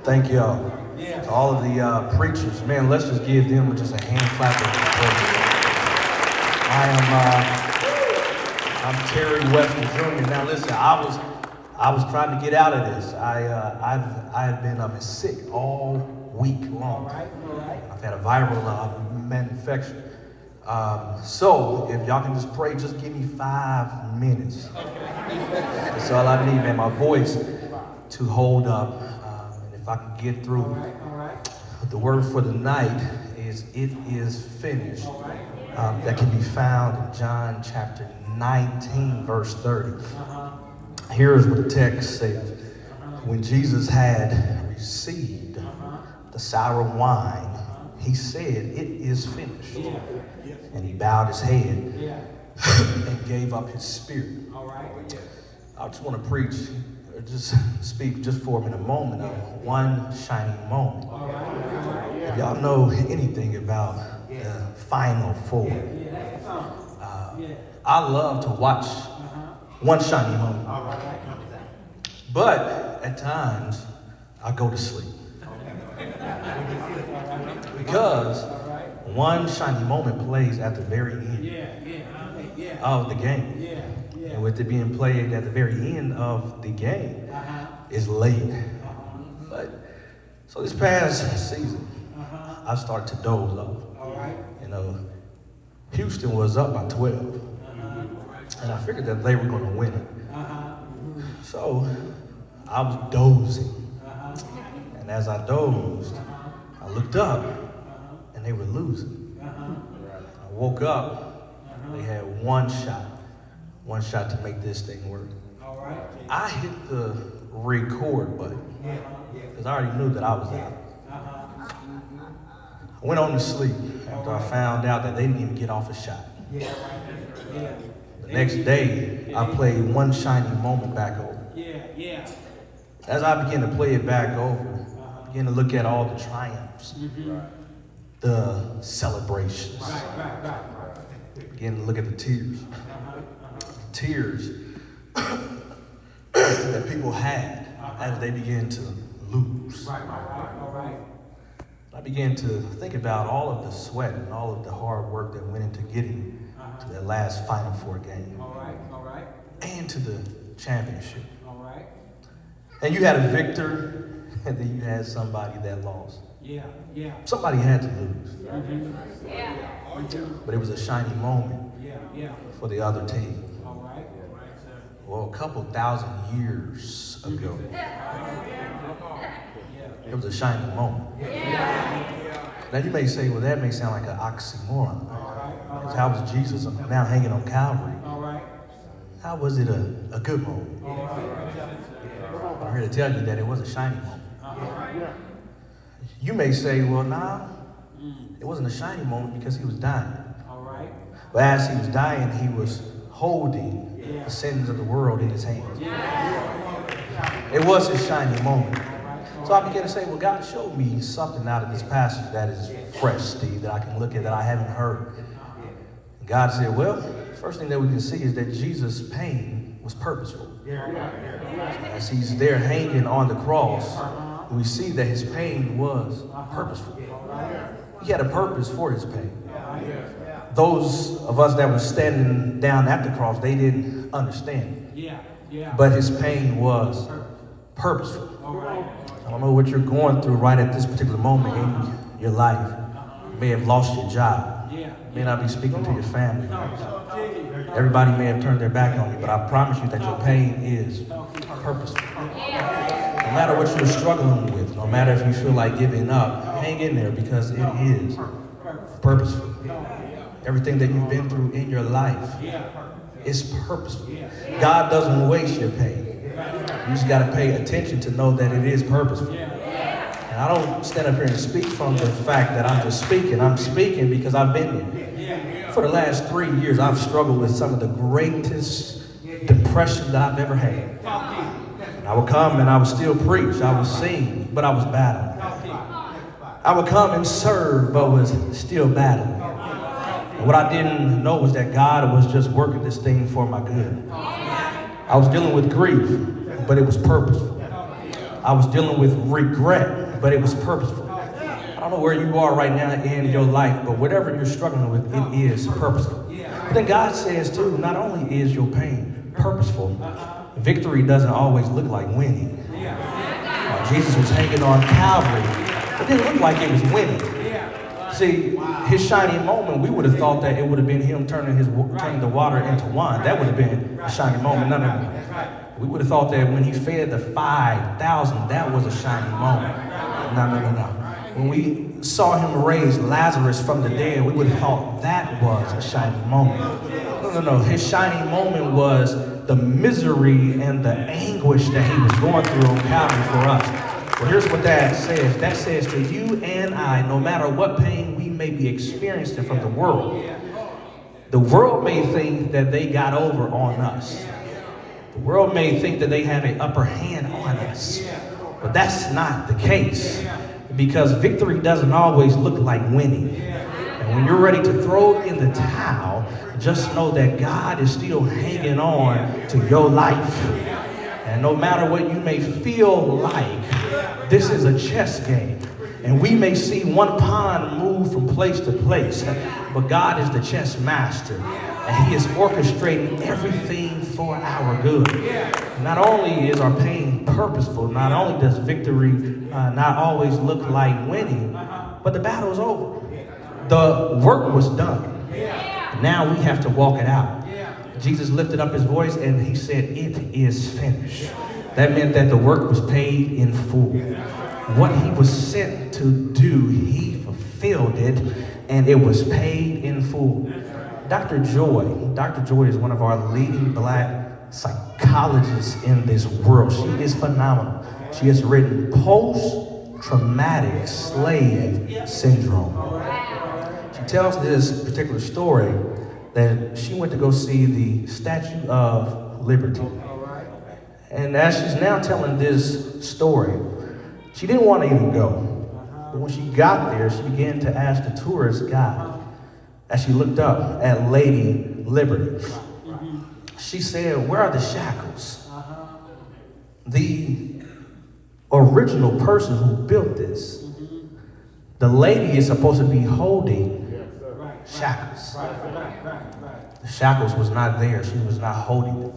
Thank y'all. To all of the preachers, man, let's just give them just a hand clap of support. I'm Terri, Webster Jr. Now listen, I was trying to get out of this. I've been sick all week long. I've had a viral infection. So if y'all can just pray, just give me 5 minutes. That's all I need, man. My voice to hold up. And if I can get through. The word for the night is "it is finished." That can be found in John chapter 19, verse 30. Here's what the text says. When Jesus had received the sour wine, he said, "It is finished." And he bowed his head and gave up his spirit. I just want to preach, or just speak just for a moment of one shining moment. If y'all know anything about the Final Four, I love to watch one shining moment. But at times, I go to sleep. Because one shining moment plays at the very end of the game. And with it being played at the very end of the game, it's late. But so this past season, I started to doze off. You know, Houston was up by 12. And I figured that they were going to win it. So I was dozing. And as I dozed, I looked up and they were losing. I woke up, they had one shot to make this thing work. I hit the record button because I already knew that I was out. I went on to sleep after I found out that they didn't even get off a shot. The next day, I played one shining moment back over. As I began to play it back over, I began to look at all the triumphs, the celebrations. Began to look at the tears. Tears that people had as they began to lose. I began to think about all of the sweat and all of the hard work that went into getting to that last Final Four game. And to the championship. And you had a victor, and then you had somebody that lost. Somebody had to lose. But it was a shiny moment for the other team. Well, a couple thousand years ago, it was a shining moment. Now you may say, well, that may sound like an oxymoron. Because how was Jesus now hanging on Calvary? How was it a good moment? I'm here to tell you that it was a shining moment. You may say, well, nah, it wasn't a shining moment because he was dying. But as he was dying, he was holding the sins of the world in his hands. It was a shining moment. So I began to say, well, God showed me something out of this passage that is fresh, Steve, that I can look at, that I haven't heard. And God said, well, first thing that we can see is that Jesus' pain was purposeful. As he's there hanging on the cross, we see that his pain was purposeful. He had a purpose for his pain. Those of us that were standing down at the cross, they didn't understand it. But his pain was purposeful. I don't know what you're going through right at this particular moment in your life. You may have lost your job. You may not be speaking to your family. Everybody may have turned their back on you, but I promise you that your pain is purposeful. No matter what you're struggling with, no matter if you feel like giving up, hang in there because it is purposeful. Everything that you've been through in your life is purposeful. God doesn't waste your pain. You just got to pay attention to know that it is purposeful. And I don't stand up here and speak from the fact that I'm just speaking. I'm speaking because I've been there. For the last 3 years, I've struggled with some of the greatest depression that I've ever had. And I would come and I would still preach. I would sing, but I was battling. I would come and serve, but was still battling. And what I didn't know was that God was just working this thing for my good. I was dealing with grief, but it was purposeful. I was dealing with regret, but it was purposeful. I don't know where you are right now in your life, but whatever you're struggling with, it is purposeful. But then God says too, not only is your pain purposeful, victory doesn't always look like winning. Jesus was hanging on Calvary. It didn't look like it was winning. See, his shining moment, we would have thought that it would have been him turning the water into wine. That would have been a shining moment. No. We would have thought that when he fed the 5,000, that was a shining moment. No. When we saw him raise Lazarus from the dead, we would have thought that was a shining moment. No. His shining moment was the misery and the anguish that he was going through on Calvary for us. Well, here's what that says. That says to you and I, no matter what pain we may be experiencing from the world may think that they got over on us. The world may think that they have an upper hand on us. But that's not the case. Because victory doesn't always look like winning. And when you're ready to throw in the towel, just know that God is still hanging on to your life. And no matter what you may feel like, this is a chess game. And we may see one pawn move from place to place, but God is the chess master. And he is orchestrating everything for our good. Not only is our pain purposeful, not only does victory not always look like winning, but the battle is over. The work was done. Now we have to walk it out. Jesus lifted up his voice and he said, "It is finished." That meant that the work was paid in full. What he was sent to do, he fulfilled it, and it was paid in full. Dr. Joy is one of our leading black psychologists in this world. She is phenomenal. She has written Post-Traumatic Slave Syndrome. She tells this particular story that she went to go see the Statue of Liberty. And as she's now telling this story, she didn't want to even go. But when she got there, she began to ask the tourist guide as she looked up at Lady Liberty. She said, "Where are the shackles?" The original person who built this, the lady is supposed to be holding shackles. The shackles was not there. She was not holding them.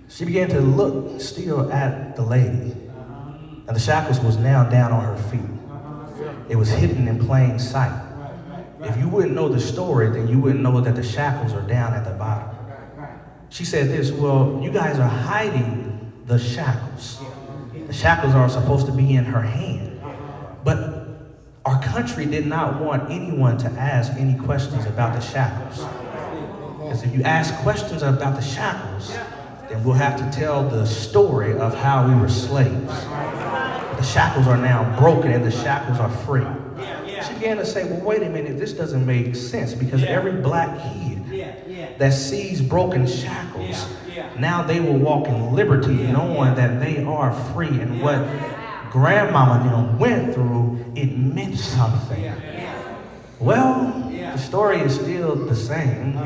She began to look still at the lady. And the shackles was now down on her feet. It was hidden in plain sight. If you wouldn't know the story, then you wouldn't know that the shackles are down at the bottom. She said this, "Well, you guys are hiding the shackles. The shackles are supposed to be in her hand. But our country did not want anyone to ask any questions about the shackles. Because if you ask questions about the shackles, then we'll have to tell the story of how we were slaves. The shackles are now broken and the shackles are free." She began to say, "Well, wait a minute, this doesn't make sense, because every black kid that sees broken shackles, now they will walk in liberty knowing that they are free, and what grandmama and them went through, it meant something." Well, the story is still the same.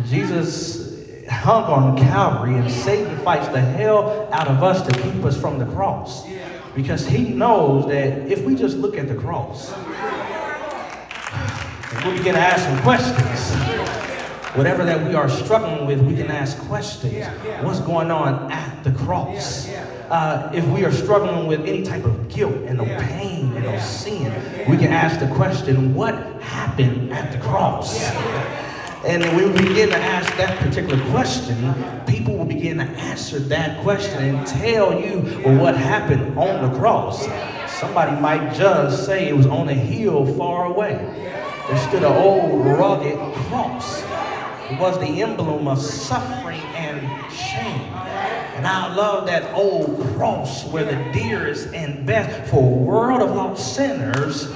Jesus hung on Calvary, and Satan fights the hell out of us to keep us from the cross. Because he knows that if we just look at the cross, we begin to ask some questions. Whatever that we are struggling with, we can ask questions. What's going on at the cross? If we are struggling with any type of guilt and no pain and no sin, we can ask the question, what happened at the cross? And when we begin to ask that particular question, people will begin to answer that question and tell you, well, what happened on the cross. Somebody might just say it was on a hill far away. There stood an old rugged cross. It was the emblem of suffering and shame. And I love that old cross where the dearest and best for a world of lost sinners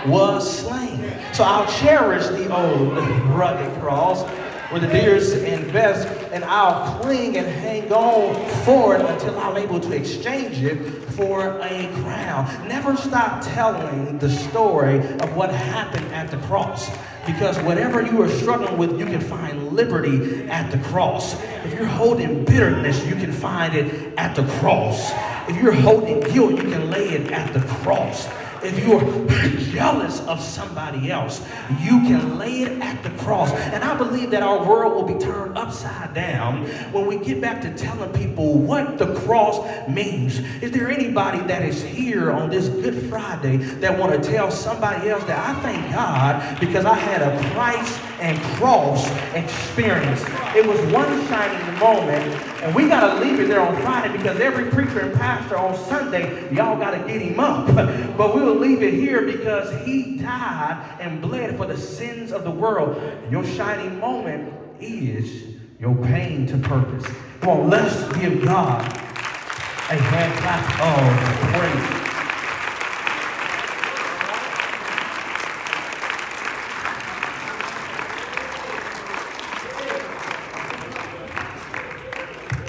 was slain. So I'll cherish the old rugged cross where the dearest and best, and I'll cling and hang on for it until I'm able to exchange it for a crown. Never stop telling the story of what happened at the cross, because whatever you are struggling with, you can find liberty at the cross. If you're holding bitterness, you can find it at the cross. If you're holding guilt, you can lay it at the cross. If you're jealous of somebody else, you can lay it at the cross. And I believe that our world will be turned upside down when we get back to telling people what the cross means. Is there anybody that is here on this Good Friday that want to tell somebody else that I thank God because I had a Christ and cross experience? It was one shining moment, and we got to leave it there on Friday because every preacher and pastor on Sunday, y'all got to get him up. But we'll leave it here because he died and bled for the sins of the world. And your shining moment is your pain to purpose. Come on, let's give God a hand clap of praise.